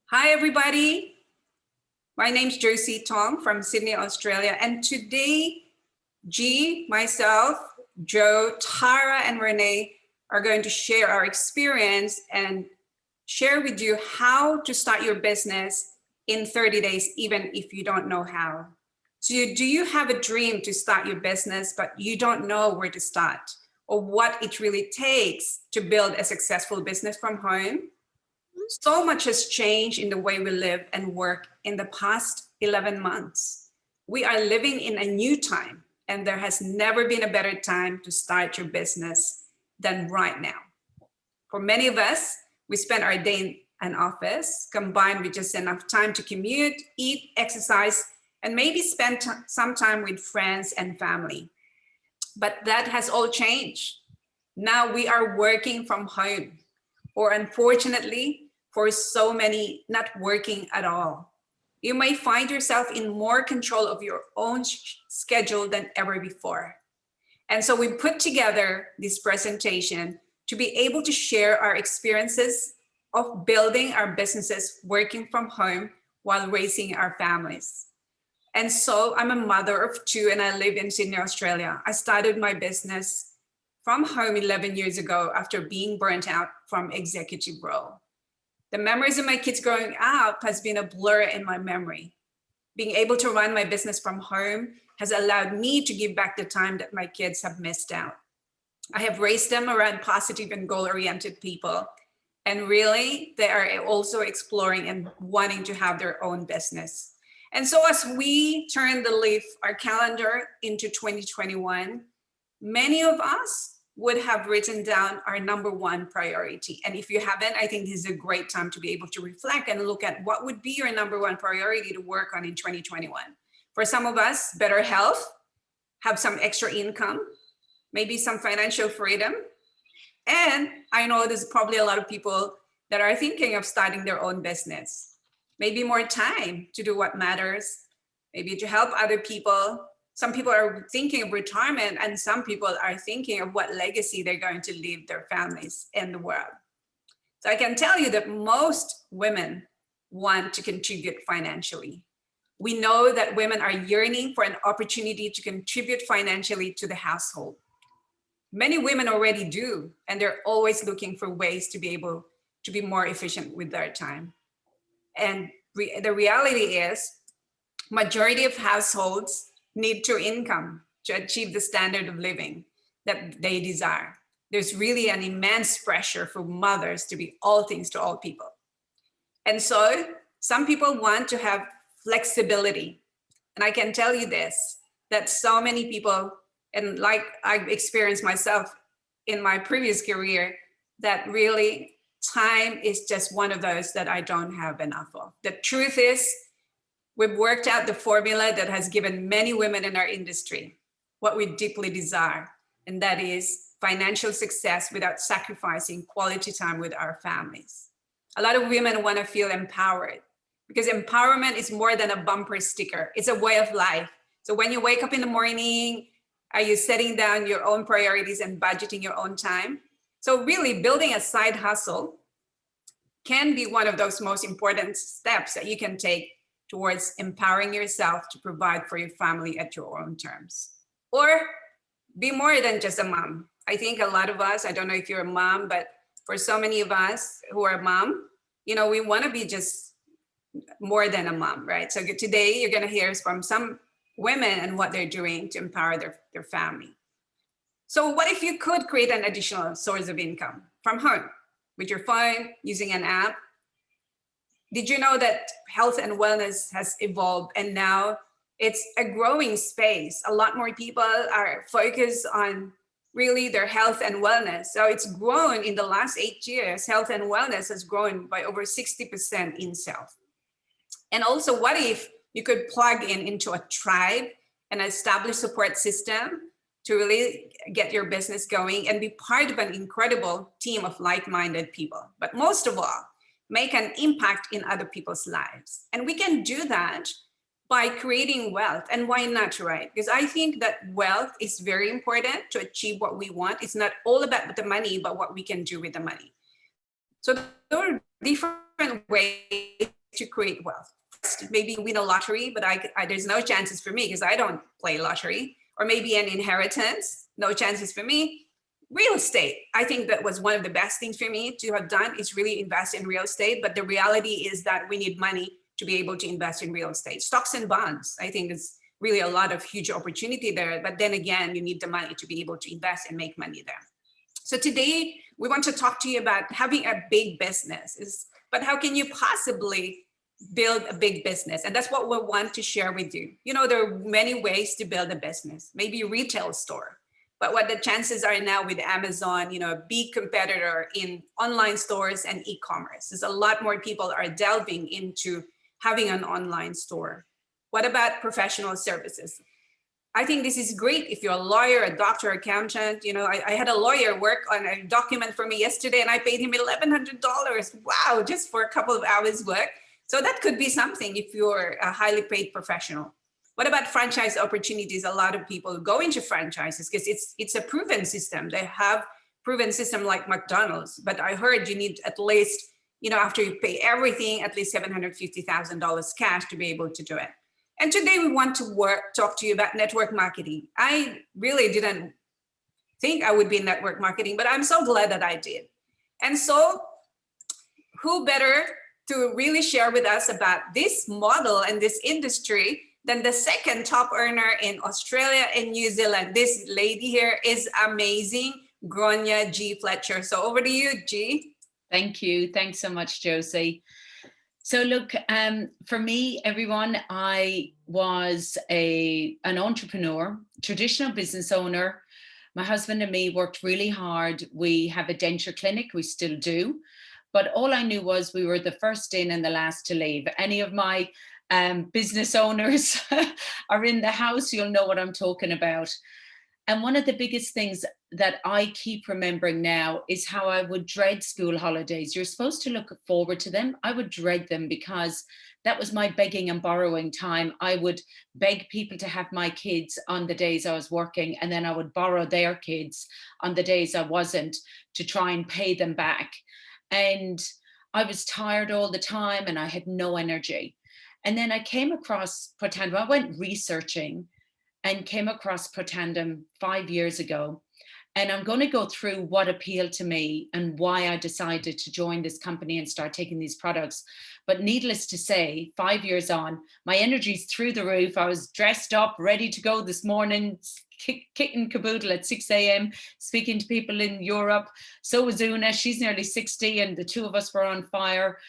Hi, everybody. My name's Josie Tong from Sydney, Australia. And today, G, myself, Joe, Tara, and Renee are going to share our experience and share with you how to start your business in 30 days, even if you don't know how. So do you have a dream to start your business, but you don't know where to start or what it really takes to build a successful business from home? So much has changed in the way we live and work in the past 11 months. We are living in a new time, and there has never been a better time to start your business than right now. For many of us, we spend our day in an office combined with just enough time to commute, eat, exercise, and maybe spend some time with friends and family. But that has all changed. Now we are working from home, or unfortunately, for so many, not working at all. You may find yourself in more control of your own schedule than ever before. And so we put together this presentation to be able to share our experiences of building our businesses working from home while raising our families. And so I'm a mother of two and I live in Sydney, Australia. I started my business from home 11 years ago after being burnt out from executive role. The memories of my kids growing up has been a blur in my memory. Being able to run my business from home has allowed me to give back the time that my kids have missed out. I have raised them around positive and goal-oriented people. And really, they are also exploring and wanting to have their own business. And so as we turn the leaf, our calendar into 2021, many of us would have written down our number one priority. And if you haven't, I think this is a great time to be able to reflect and look at what would be your number one priority to work on in 2021. For some of us, better health, have some extra income, maybe some financial freedom. And I know there's probably a lot of people that are thinking of starting their own business. Maybe more time to do what matters, maybe to help other people. Some people are thinking of retirement and some people are thinking of what legacy they're going to leave their families and the world. So I can tell you that most women want to contribute financially. We know that women are yearning for an opportunity to contribute financially to the household. Many women already do, and they're always looking for ways to be able to be more efficient with their time. And the reality is, majority of households need to income to achieve the standard of living that they desire. There's really an immense pressure for mothers to be all things to all people. And so some people want to have flexibility. And I can tell you this, that so many people, and like I've experienced myself in my previous career, that really time is just one of those that I don't have enough of. The truth is, we've worked out the formula that has given many women in our industry what we deeply desire, and that is financial success without sacrificing quality time with our families. A lot of women want to feel empowered because empowerment is more than a bumper sticker. It's a way of life. So when you wake up in the morning, are you setting down your own priorities and budgeting your own time? So really building a side hustle can be one of those most important steps that you can take towards empowering yourself to provide for your family at your own terms. Or be more than just a mom. I think a lot of us, I don't know if you're a mom, but for so many of us who are mom, we want to be just more than a mom, right? So today you're going to hear from some women and what they're doing to empower their family. So what if you could create an additional source of income from home with your phone, using an app? Did you know that health and wellness has evolved and now it's a growing space? A lot more people are focused on really their health and wellness. So it's grown in the last 8 years. Health and wellness has grown by over 60% in self. And also, what if you could plug into a tribe and establish support system to really get your business going and be part of an incredible team of like-minded people? But most of all, make an impact in other people's lives. And we can do that by creating wealth. And why not, right? Because I think that wealth is very important to achieve what we want. It's not all about the money, but what we can do with the money. So there are different ways to create wealth. First, maybe win a lottery, but there's no chances for me because I don't play lottery. Or maybe an inheritance, no chances for me. Real estate, I think that was one of the best things for me to have done, is really invest in real estate. But the reality is that we need money to be able to invest in real estate. Stocks and bonds, I think is really a lot of huge opportunity there. But then again, you need the money to be able to invest and make money there. So today we want to talk to you about having a big business, but how can you possibly build a big business? And that's what we want to share with you. You know, there are many ways to build a business, maybe a retail store. But what the chances are now with Amazon, you know, a big competitor in online stores and e-commerce, there's a lot more people are delving into having an online store. What about professional services? I think this is great if you're a lawyer, a doctor, accountant. You know, I had a lawyer work on a document for me yesterday and I paid him $1,100. Wow, just for a couple of hours work. So that could be something if you're a highly paid professional. What about franchise opportunities? A lot of people go into franchises because it's a proven system. They have proven system like McDonald's, but I heard you need at least, you know, after you pay everything, at least $750,000 cash to be able to do it. And today we want to talk to you about network marketing. I really didn't think I would be in network marketing, but I'm so glad that I did. And so who better to really share with us about this model and this industry than the second top earner in Australia and New Zealand. This lady here is amazing, Gronya G. Fletcher. So over to you, G. Thank you. Thanks so much, Josie. So look, for me, everyone, I was an entrepreneur, traditional business owner. My husband and me worked really hard. We have a denture clinic, we still do. But all I knew was we were the first in and the last to leave. Any of my business owners are in the house, you'll know what I'm talking about. And one of the biggest things that I keep remembering now is how I would dread school holidays. You're supposed to look forward to them. I would dread them because that was my begging and borrowing time. I would beg people to have my kids on the days I was working, and then I would borrow their kids on the days I wasn't to try and pay them back. And I was tired all the time and I had no energy. And then I came across Protandim. I went researching and came across Protandim 5 years ago. And I'm going to go through what appealed to me and why I decided to join this company and start taking these products. But needless to say, 5 years on, my energy's through the roof. I was dressed up, ready to go this morning, kicking caboodle at 6 a.m., speaking to people in Europe. So was Una, she's nearly 60, and the two of us were on fire.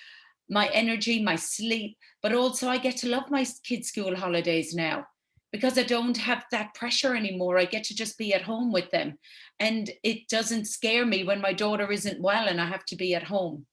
My energy, my sleep, but also I get to love my kids' school holidays now because I don't have that pressure anymore. I get to just be at home with them. And it doesn't scare me when my daughter isn't well and I have to be at home.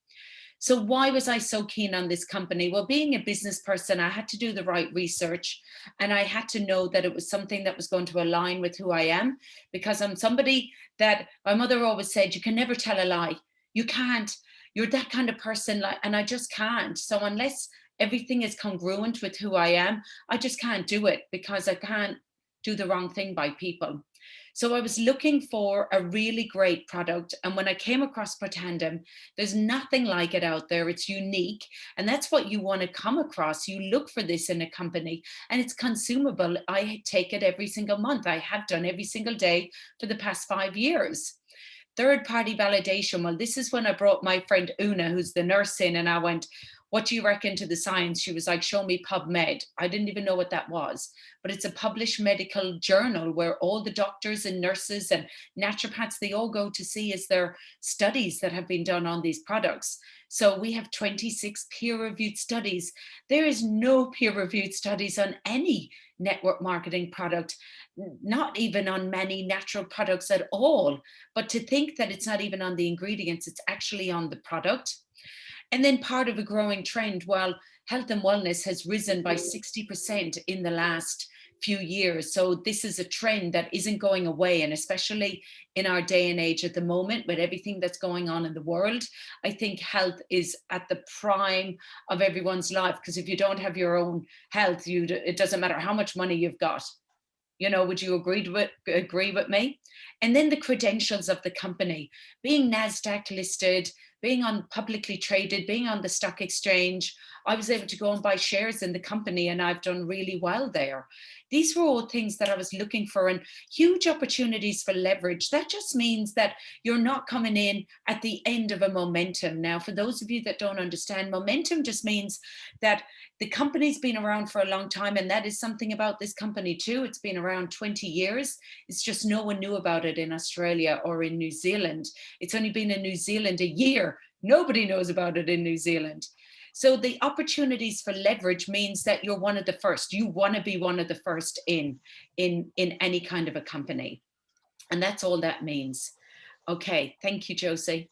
So why was I so keen on this company? Well, being a business person, I had to do the right research and I had to know that it was something that was going to align with who I am, because I'm somebody that my mother always said, you can never tell a lie. You can't. You're that kind of person, and I just can't. So unless everything is congruent with who I am, I just can't do it because I can't do the wrong thing by people. So I was looking for a really great product. And when I came across Protandim, there's nothing like it out there. It's unique. And that's what you want to come across. You look for this in a company and it's consumable. I take it every single month. I have done every single day for the past 5 years. Third-party validation. Well, this is when I brought my friend Una, who's the nurse, in, and I went, what do you reckon to the science? She was like, show me PubMed. I didn't even know what that was, but it's a published medical journal where all the doctors and nurses and naturopaths, they all go to see is there studies that have been done on these products. So we have 26 peer-reviewed studies. There is no peer-reviewed studies on any network marketing product, not even on many natural products at all. But to think that it's not even on the ingredients, it's actually on the product. And then part of a growing trend, while health and wellness has risen by 60% in the last few years. So this is a trend that isn't going away. And especially in our day and age at the moment, with everything that's going on in the world, I think health is at the prime of everyone's life. Because if you don't have your own health, it doesn't matter how much money you've got. You know, would you agree with me? And then the credentials of the company, being NASDAQ listed, being on publicly traded, being on the stock exchange. I was able to go and buy shares in the company, and I've done really well there. These were all things that I was looking for, and huge opportunities for leverage. That just means that you're not coming in at the end of a momentum. Now, for those of you that don't understand, momentum just means that the company's been around for a long time, and that is something about this company too. It's been around 20 years. It's just no one knew about it in Australia or in New Zealand. It's only been in New Zealand a year. Nobody knows about it in New Zealand. So the opportunities for leverage means that you're one of the first. You want to be one of the first in any kind of a company. And that's all that means. Okay, thank you, Josie.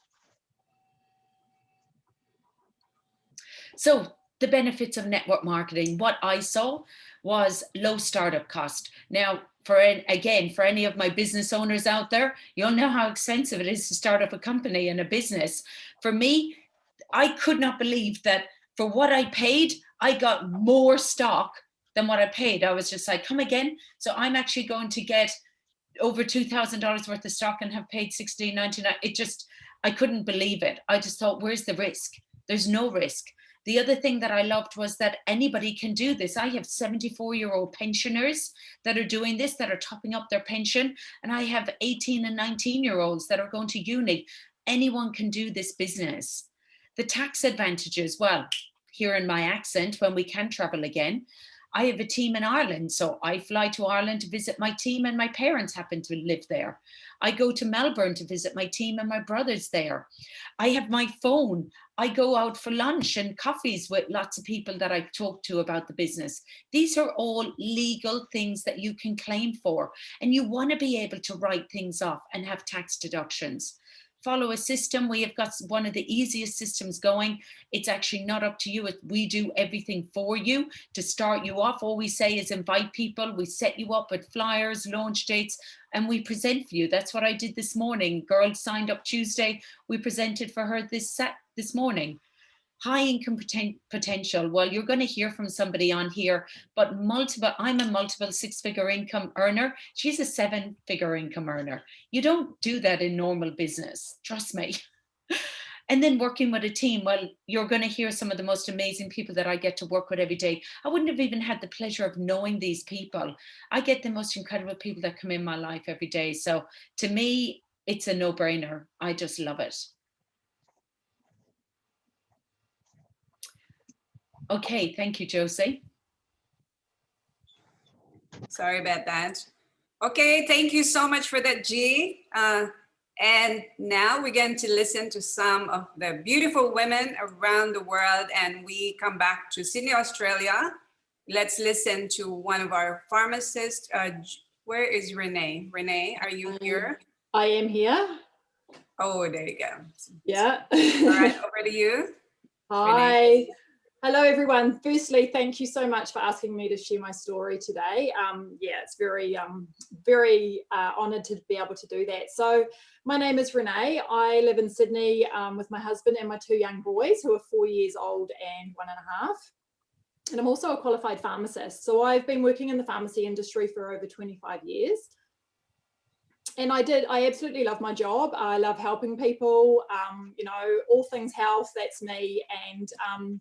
So the benefits of network marketing, what I saw was low startup cost. Now, for any of my business owners out there, you'll know how expensive it is to start up a company and a business. For me, I could not believe that for what I paid, I got more stock than what I paid. I was just like, come again? So I'm actually going to get over $2,000 worth of stock and have paid $16.99. I couldn't believe it. I just thought, where's the risk? There's no risk. The other thing that I loved was that anybody can do this. I have 74-year-old pensioners that are doing this, that are topping up their pension. And I have 18 and 19-year-olds that are going to uni. Anyone can do this business. The tax advantages, well, hearing my accent when we can travel again, I have a team in Ireland, so I fly to Ireland to visit my team, and my parents happen to live there. I go to Melbourne to visit my team, and my brother's there. I have my phone. I go out for lunch and coffees with lots of people that I talk to about the business. These are all legal things that you can claim for, and you want to be able to write things off and have tax deductions. Follow a system. We have got one of the easiest systems going. It's actually not up to you. We do everything for you to start you off. All we say is invite people. We set you up with flyers, launch dates, and we present for you. That's what I did this morning. Girl signed up Tuesday. We presented for her this morning. High income potential. Well, you're going to hear from somebody on here, but I'm a multiple 6-figure income earner. She's a 7-figure income earner. You don't do that in normal business. Trust me. And then working with a team. Well, you're going to hear some of the most amazing people that I get to work with every day. I wouldn't have even had the pleasure of knowing these people. I get the most incredible people that come in my life every day. So to me, it's a no-brainer. I just love it. Okay, thank you, Josie. Sorry about that. Okay, thank you so much for that, G. And now we're going to listen to some of the beautiful women around the world, and we come back to Sydney, Australia. Let's listen to one of our pharmacists. Where is Renee? Renee, are you here? I am here. Oh, there you go. Yeah. All right, over to you. Hi. Renee. Hello, everyone. Firstly, thank you so much for asking me to share my story today. Yeah, it's very honoured to be able to do that. So my name is Renee. I live in Sydney with my husband and my 2 young boys who are 4 years old and 1.5. And I'm also a qualified pharmacist. So I've been working in the pharmacy industry for over 25 years. And I absolutely love my job. I love helping people, you know, all things health, that's me. And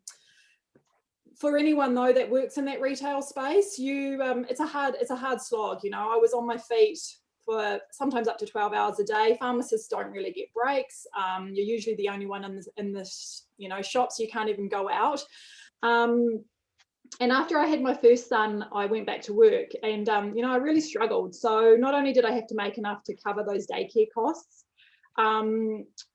for anyone though that works in that retail space, it's a hard slog. You know, I was on my feet for sometimes up to 12 hours a day. Pharmacists don't really get breaks. You're usually the only one in the you know, shops. You can't even go out. And after I had my first son, I went back to work, and you know, I really struggled. So not only did I have to make enough to cover those daycare costs,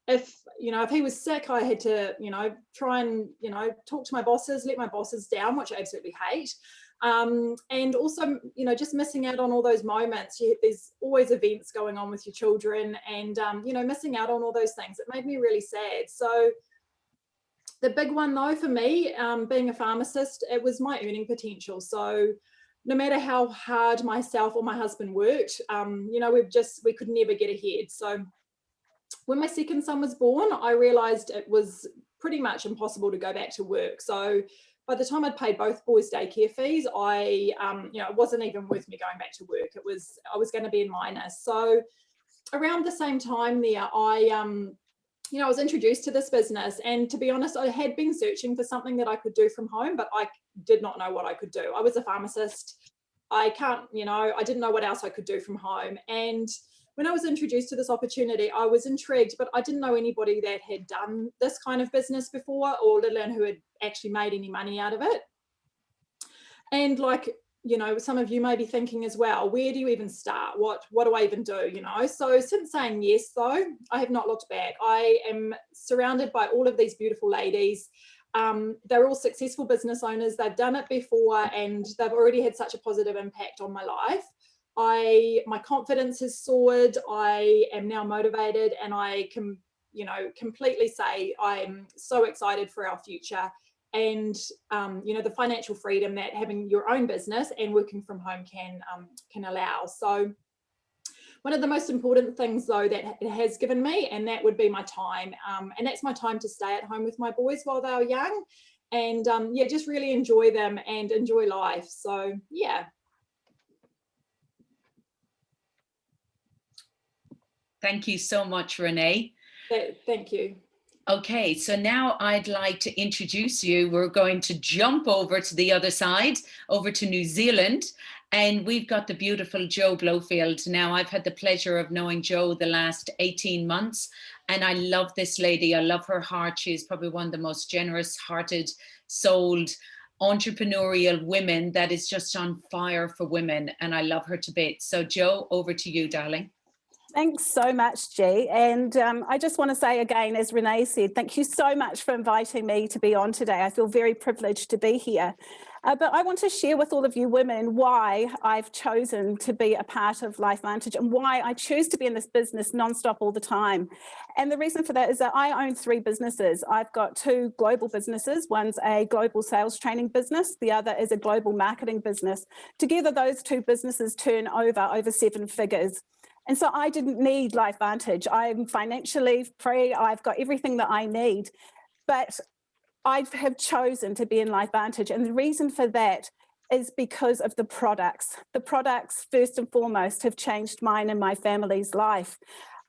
if he was sick, I had to, you know, try and, you know, talk to my bosses, let my bosses down, which I absolutely hate. And also, you know, just missing out on all those moments. There's always events going on with your children, and you know, missing out on all those things. It made me really sad. So the big one though for me, being a pharmacist, it was my earning potential. So no matter how hard myself or my husband worked, you know, we could never get ahead. So when my second son was born, I realized it was pretty much impossible to go back to work. So by the time I'd paid both boys' daycare fees, you know, it wasn't even worth me going back to work. I was going to be in minus. So around the same time there, you know, I was introduced to this business, and to be honest, I had been searching for something that I could do from home, but I did not know what I could do. I was a pharmacist. I didn't know what else I could do from home. And when I was introduced to this opportunity, I was intrigued, but I didn't know anybody that had done this kind of business before, or let alone who had actually made any money out of it. And like, you know, some of you may be thinking as well, where do you even start? What do I even do? You know, so since saying yes, though, I have not looked back. I am surrounded by all of these beautiful ladies. They're all successful business owners. They've done it before, and they've already had such a positive impact on my life. My confidence has soared. I am now motivated, and I can, you know, completely say I'm so excited for our future. And you know, the financial freedom that having your own business and working from home can allow. So one of the most important things, though, that it has given me, and that would be my time, and that's my time to stay at home with my boys while they are young, and yeah, just really enjoy them and enjoy life. So yeah. Thank you so much, Renee. Thank you. Okay, so now I'd like to introduce you. We're going to jump over to the other side, over to New Zealand, and we've got the beautiful Jo Blofield. Now, I've had the pleasure of knowing Jo the last 18 months, and I love this lady. I love her heart. She is probably one of the most generous-hearted, souled, entrepreneurial women that is just on fire for women, and I love her to bits. So Jo, over to you, darling. Thanks so much, G. And I just want to say again, as Renee said, thank you so much for inviting me to be on today. I feel very privileged to be here. But I want to share with all of you women why I've chosen to be a part of LifeVantage and why I choose to be in this business nonstop all the time. And the reason for that is that I own 3 businesses. I've got 2 global businesses. One's a global sales training business. The other is a global marketing business. Together, those 2 businesses turn over 7 figures. And so I didn't need LifeVantage. I'm financially free. I've got everything that I need, but I have chosen to be in LifeVantage. And the reason for that is because of the products. The products, first and foremost, have changed mine and my family's life.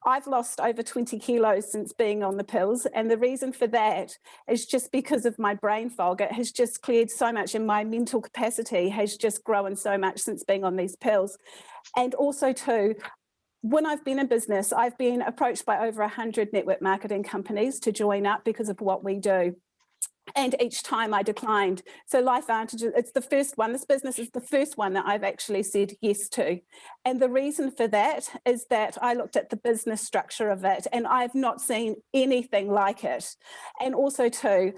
I've lost over 20 kilos since being on the pills. And the reason for that is just because of my brain fog. It has just cleared so much, and my mental capacity has just grown so much since being on these pills. And also too, when I've been in business, I've been approached by over 100 network marketing companies to join up because of what we do. And each time I declined. So LifeVantage, it's the first one. This business is the first one that I've actually said yes to. And the reason for that is that I looked at the business structure of it, and I've not seen anything like it. And also too,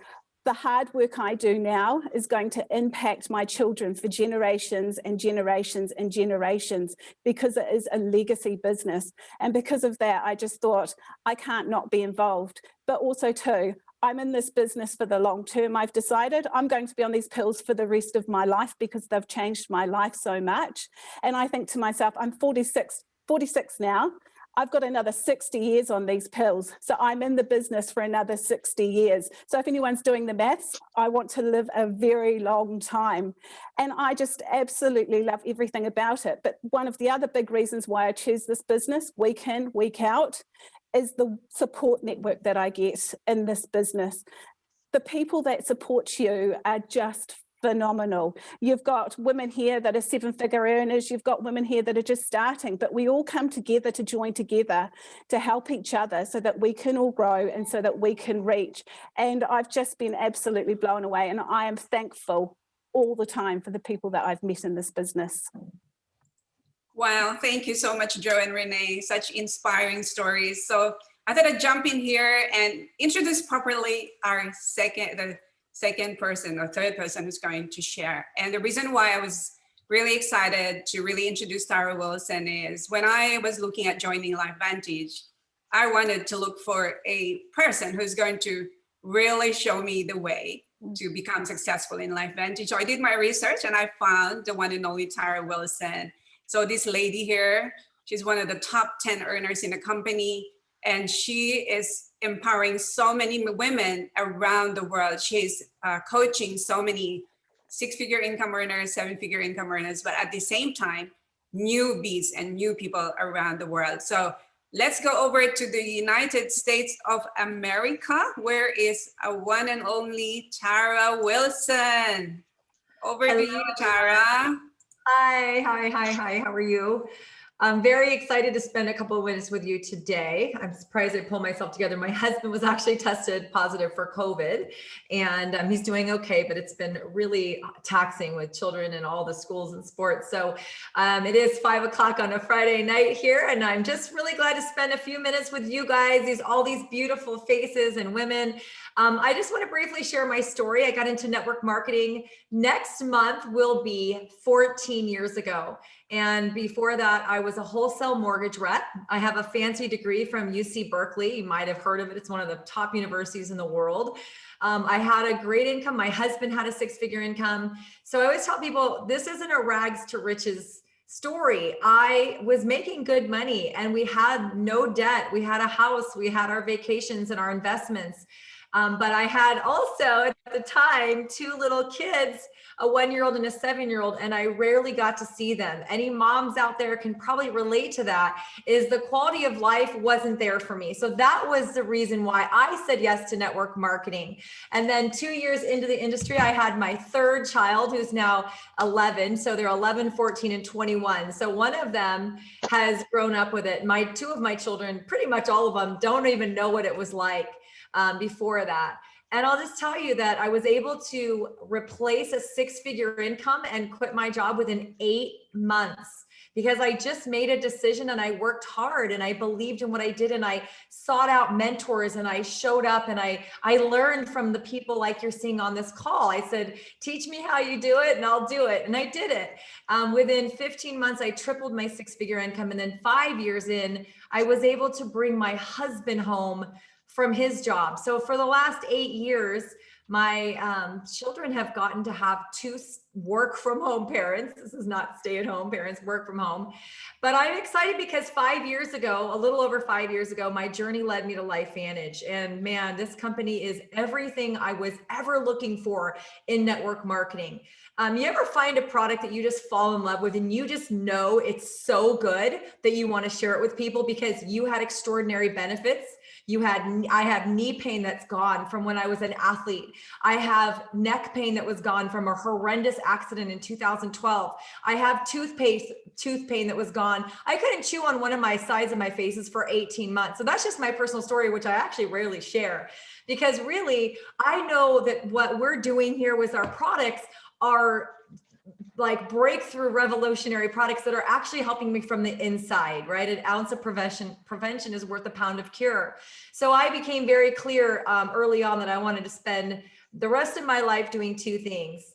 the hard work I do now is going to impact my children for generations and generations and generations, because it is a legacy business. And because of that, I just thought I can't not be involved. But also too, I'm in this business for the long term. I've decided I'm going to be on these pills for the rest of my life because they've changed my life so much. And I think to myself, I'm 46 now. I've got another 60 years on these pills. So I'm in the business for another 60 years. So if anyone's doing the maths, I want to live a very long time. And I just absolutely love everything about it. But one of the other big reasons why I choose this business week in, week out, is the support network that I get in this business. The people that support you are just phenomenal. You've got women here that are 7-figure earners. You've got women here that are just starting, but we all come together to join together to help each other so that we can all grow and so that we can reach. And I've just been absolutely blown away. And I am thankful all the time for the people that I've met in this business. Wow, thank you so much, Jo and Renee. Such inspiring stories. So I thought I'd jump in here and introduce properly our second person or third person who's going to share. And the reason why I was really excited to really introduce Tara Wilson is when I was looking at joining LifeVantage, I wanted to look for a person who's going to really show me the way to become successful in LifeVantage. So I did my research and I found the one and only Tara Wilson. So this lady here, she's one of the top 10 earners in the company, and she is empowering so many women around the world. She's coaching so many 6-figure income earners, 7-figure income earners, but at the same time, newbies and new people around the world. So let's go over to the United States of America, where is a one and only Tara Wilson. Over to you, Tara. Hi. How are you? I'm very excited to spend a couple of minutes with you today. I'm surprised I pulled myself together. My husband was actually tested positive for COVID, and he's doing okay, but it's been really taxing with children and all the schools and sports. So it is 5 o'clock on a Friday night here, and I'm just really glad to spend a few minutes with you guys, all these beautiful faces and women. I just want to briefly share my story. I got into network marketing. Next month will be 14 years ago. And before that, I was a wholesale mortgage rep. I have a fancy degree from UC Berkeley. You might have heard of it. It's one of the top universities in the world. I had a great income. My husband had a 6-figure income. So I always tell people, this isn't a rags to riches story. I was making good money and we had no debt. We had a house, we had our vacations and our investments. But I had also at the time 2 little kids, a 1-year-old and a 7-year-old, and I rarely got to see them. Any moms out there can probably relate to that, is the quality of life wasn't there for me. So that was the reason why I said yes to network marketing. And then 2 years into the industry, I had my 3rd child, who's now 11. So they're 11, 14, and 21. So one of them has grown up with it. 2 of my children, pretty much all of them, don't even know what it was like before that. And I'll just tell you that I was able to replace a 6-figure income and quit my job within 8 months, because I just made a decision and I worked hard and I believed in what I did and I sought out mentors and I showed up and I learned from the people like you're seeing on this call. I said, teach me how you do it and I'll do it. And I did it. Within 15 months, I tripled my 6-figure income. And then 5 years in, I was able to bring my husband home from his job. So for the last 8 years, my children have gotten to have 2 work from home parents. This is not stay at home parents, work from home. But I'm excited because 5 years ago, a little over 5 years ago, my journey led me to LifeVantage. And man, this company is everything I was ever looking for in network marketing. You ever find a product that you just fall in love with and you just know it's so good that you want to share it with people because you had extraordinary benefits? I have knee pain that's gone from when I was an athlete. I have neck pain that was gone from a horrendous accident in 2012. I have tooth pain that was gone. I couldn't chew on one of my sides of my faces for 18 months. So that's just my personal story, which I actually rarely share, because really, I know that what we're doing here with our products are like breakthrough revolutionary products that are actually helping me from the inside, right? An ounce of prevention is worth a pound of cure. So I became very clear early on that I wanted to spend the rest of my life doing 2 things: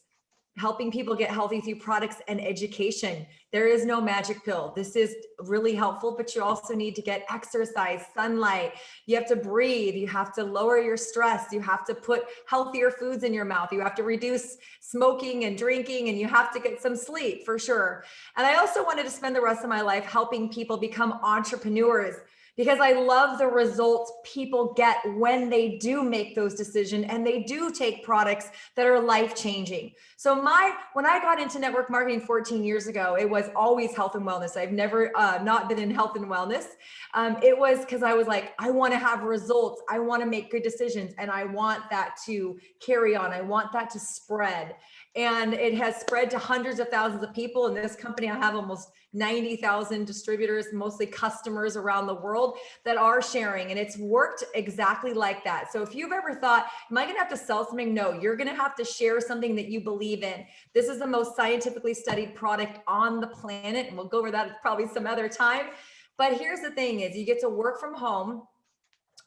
helping people get healthy through products and education. There is no magic pill. This is really helpful, but you also need to get exercise, sunlight. You have to breathe. You have to lower your stress. You have to put healthier foods in your mouth. You have to reduce smoking and drinking, and you have to get some sleep for sure. And I also wanted to spend the rest of my life helping people become entrepreneurs, because I love the results people get when they do make those decisions and they do take products that are life-changing. So when I got into network marketing 14 years ago, it was always health and wellness. I've never not been in health and wellness. It was because I was like, I want to have results. I want to make good decisions. And I want that to carry on. I want that to spread. And it has spread to hundreds of thousands of people. In this company, I have almost 90,000 distributors, mostly customers around the world that are sharing. And it's worked exactly like that. So if you've ever thought, am I going to have to sell something? No, you're going to have to share something that you believe in. This is the most scientifically studied product on the planet. And we'll go over that probably some other time. But here's the thing is you get to work from home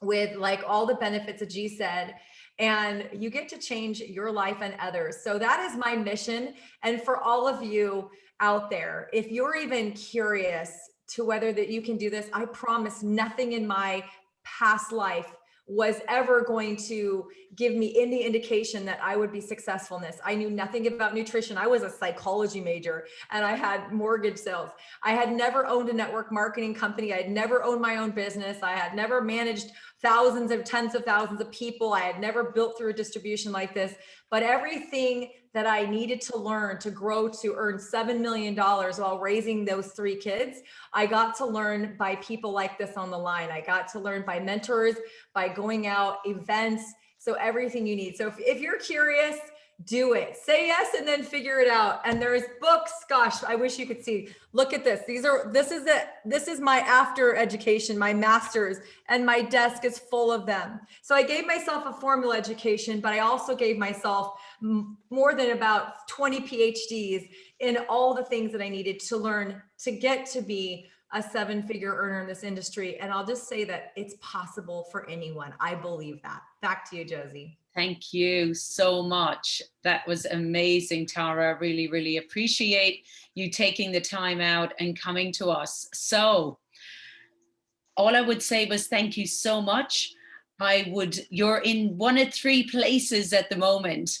with like all the benefits that G said, and you get to change your life and others. So that is my mission. And for all of you out there, if you're even curious to whether that you can do this, I promise nothing in my past life was ever going to give me any indication that I would be successful in this. I knew nothing about nutrition. I was a psychology major and I had mortgage sales. I had never owned a network marketing company. I had never owned my own business. I had never managed thousands of tens of thousands of people. I had never built through a distribution like this, but everything that I needed to learn to grow to earn $7 million while raising those 3 kids, I got to learn by people like this on the line. I got to learn by mentors, by going out, events. So everything you need. So if you're curious, do it. Say yes and then figure it out. And there's books. Gosh, I wish you could see. Look at this. This is my after education, my master's, and my desk is full of them. So I gave myself a formal education, but I also gave myself more than about 20 PhDs in all the things that I needed to learn to get to be a 7-figure earner in this industry. And I'll just say that it's possible for anyone. I believe that. Back to you, Josie. Thank you so much. That was amazing, Tara. I really, really appreciate you taking the time out and coming to us. So all I would say was thank you so much. You're in one of 3 places at the moment.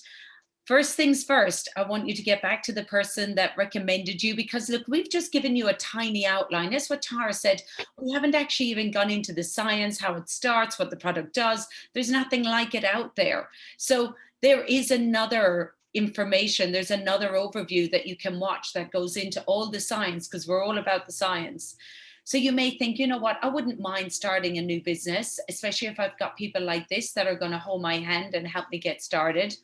First things first, I want you to get back to the person that recommended you, because look, we've just given you a tiny outline. That's what Tara said. We haven't actually even gone into the science, how it starts, what the product does. There's nothing like it out there. So there is another information, there's another overview that you can watch that goes into all the science, because we're all about the science. So you may think, you know what, I wouldn't mind starting a new business, especially if I've got people like this that are going to hold my hand and help me get started.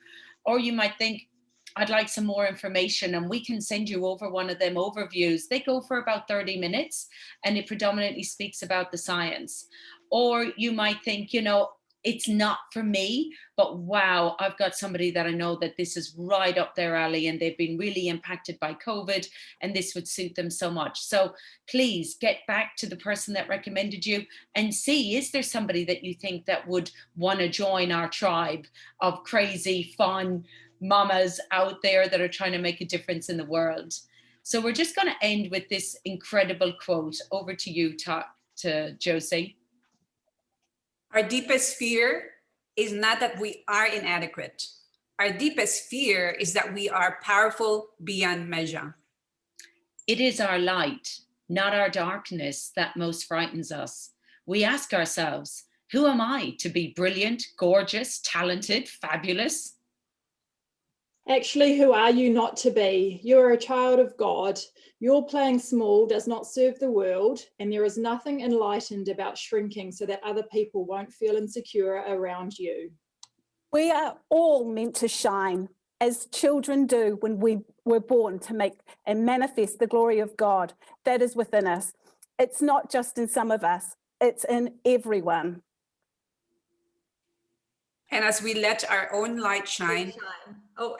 Or you might think, I'd like some more information, and we can send you over one of them overviews. They go for about 30 minutes and it predominantly speaks about the science. Or you might think, you know, it's not for me, but wow, I've got somebody that I know that this is right up their alley and they've been really impacted by COVID and this would suit them so much. So please get back to the person that recommended you and see, is there somebody that you think that would want to join our tribe of crazy, fun mamas out there that are trying to make a difference in the world? So we're just going to end with this incredible quote. Over to you, to Josie. Our deepest fear is not that we are inadequate. Our deepest fear is that we are powerful beyond measure. It is our light, not our darkness, that most frightens us. We ask ourselves, who am I to be brilliant, gorgeous, talented, fabulous? Actually, who are you not to be? You are a child of God. Your playing small does not serve the world, and there is nothing enlightened about shrinking so that other people won't feel insecure around you. We are all meant to shine, as children do when we were born, to make and manifest the glory of God that is within us. It's not just in some of us, it's in everyone. And as we let our own light shine. Oh,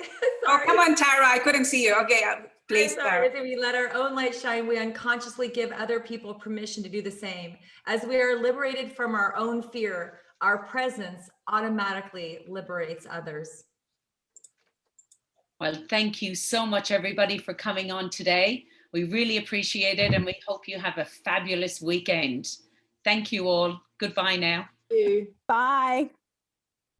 Oh, come on, Tara, I couldn't see you. Okay, please, Tara. As we let our own light shine, we unconsciously give other people permission to do the same. As we are liberated from our own fear, our presence automatically liberates others. Well, thank you so much, everybody, for coming on today. We really appreciate it, and we hope you have a fabulous weekend. Thank you all. Goodbye now. Thank you. Bye.